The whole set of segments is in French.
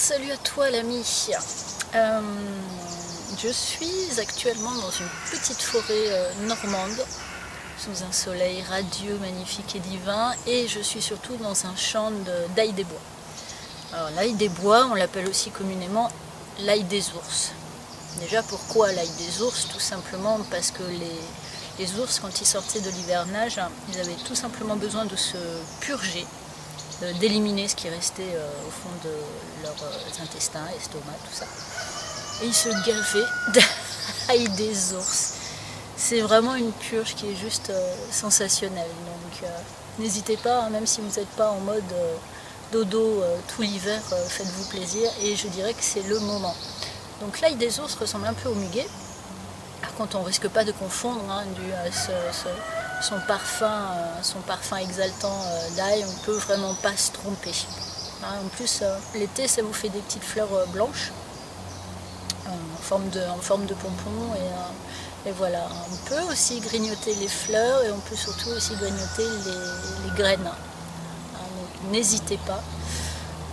salut à toi l'ami. Je suis actuellement dans une petite forêt normande, sous un soleil radieux, magnifique et divin, et je suis surtout dans un champ d'ail des bois. Alors l'ail des bois, on l'appelle aussi communément l'ail des ours. Déjà pourquoi l'ail des ours? Tout simplement parce que les ours, quand ils sortaient de l'hivernage, ils avaient tout simplement besoin de se purger, d'éliminer ce qui restait au fond de leurs intestins, estomac, tout ça. Et ils se gavaient d'ail des ours. C'est vraiment une purge qui est juste sensationnelle. Donc n'hésitez pas, hein, même si vous n'êtes pas en mode dodo tout l'hiver, faites-vous plaisir. Et je dirais que c'est le moment. Donc l'ail des ours ressemble un peu au muguet. Par contre, on ne risque pas de confondre, hein, dû à son parfum exaltant d'ail, on ne peut vraiment pas se tromper. Hein, en plus, l'été, ça vous fait des petites fleurs blanches en forme de pompon. Et voilà, on peut aussi grignoter les fleurs et on peut surtout aussi grignoter les graines. Hein, donc n'hésitez pas.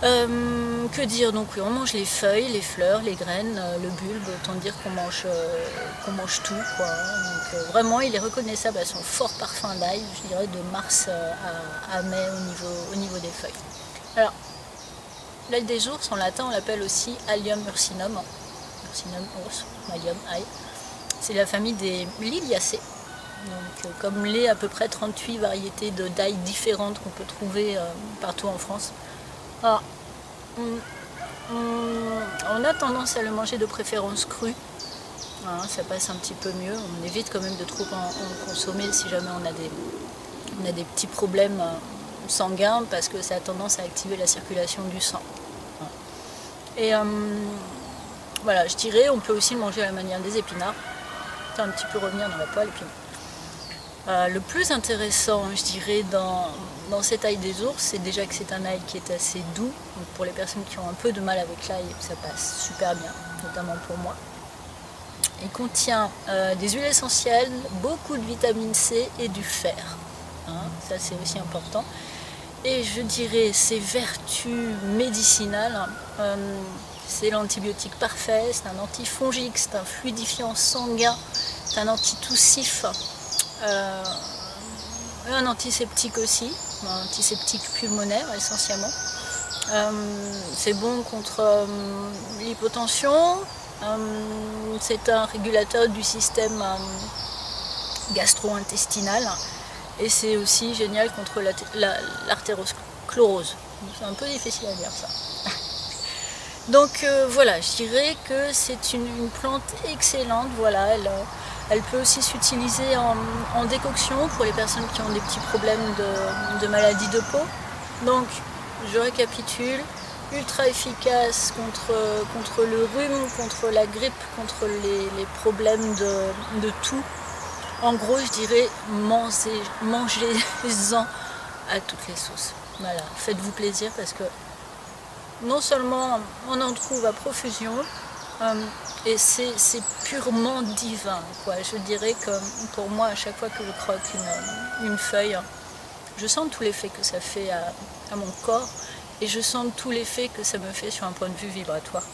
Que dire? Donc oui, on mange les feuilles, les fleurs, les graines, le bulbe, autant dire qu'on mange tout, quoi. Donc vraiment, il est reconnaissable à son fort parfum d'ail, je dirais de mars à mai au niveau des feuilles. Alors, l'ail des ours, en latin, on l'appelle aussi Allium ursinum. Ursinum, ours, Allium, ail. C'est la famille des Liliacées. Donc, comme les à peu près 38 variétés d'ail différentes qu'on peut trouver partout en France. Alors, on a tendance à le manger de préférence cru, hein, ça passe un petit peu mieux. On évite quand même de trop en consommer si jamais on a des petits problèmes sanguins, parce que ça a tendance à activer la circulation du sang. Et voilà, je dirais, on peut aussi le manger à la manière des épinards. Ça va un petit peu revenir dans la poêle. Et puis, le plus intéressant, je dirais, dans cet ail des ours, c'est déjà que c'est un ail qui est assez doux. Donc pour les personnes qui ont un peu de mal avec l'ail, ça passe super bien, notamment pour moi. Il contient des huiles essentielles, beaucoup de vitamine C et du fer. Hein, ça, c'est aussi important. Et je dirais, ses vertus médicinales, c'est l'antibiotique parfait, c'est un antifongique, c'est un fluidifiant sanguin, c'est un antitoussif. Un antiseptique aussi, un antiseptique pulmonaire essentiellement. C'est bon contre l'hypotension, c'est un régulateur du système gastro-intestinal et c'est aussi génial contre l'artérosclérose. C'est un peu difficile à dire ça. Donc voilà, je dirais que c'est une plante excellente. Voilà, elle peut aussi s'utiliser en décoction pour les personnes qui ont des petits problèmes de maladie de peau. Donc, je récapitule, ultra efficace contre le rhume, contre la grippe, contre les problèmes de toux. En gros, je dirais, mangez-en à toutes les sauces. Voilà, faites-vous plaisir parce que non seulement on en trouve à profusion, et c'est purement divin, quoi. Je dirais que pour moi, à chaque fois que je croque une feuille, je sens tous les effets que ça fait à mon corps et je sens tous les effets que ça me fait sur un point de vue vibratoire.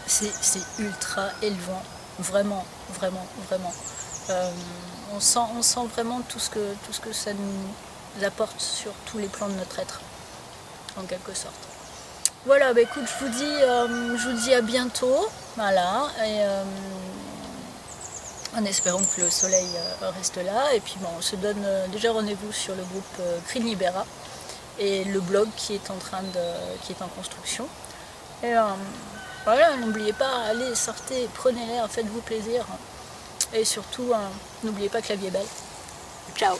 C'est ultra élevant, vraiment, vraiment, vraiment. On sent vraiment tout ce que ça nous apporte sur tous les plans de notre être, en quelque sorte. Voilà, bah écoute, je vous dis à bientôt, voilà, et en espérant que le soleil reste là. Et puis bon, on se donne déjà rendez-vous sur le groupe Green Libera et le blog qui est en construction. Et voilà, n'oubliez pas, allez, sortez, prenez l'air, faites-vous plaisir. Et surtout, n'oubliez pas que la vie est belle. Ciao!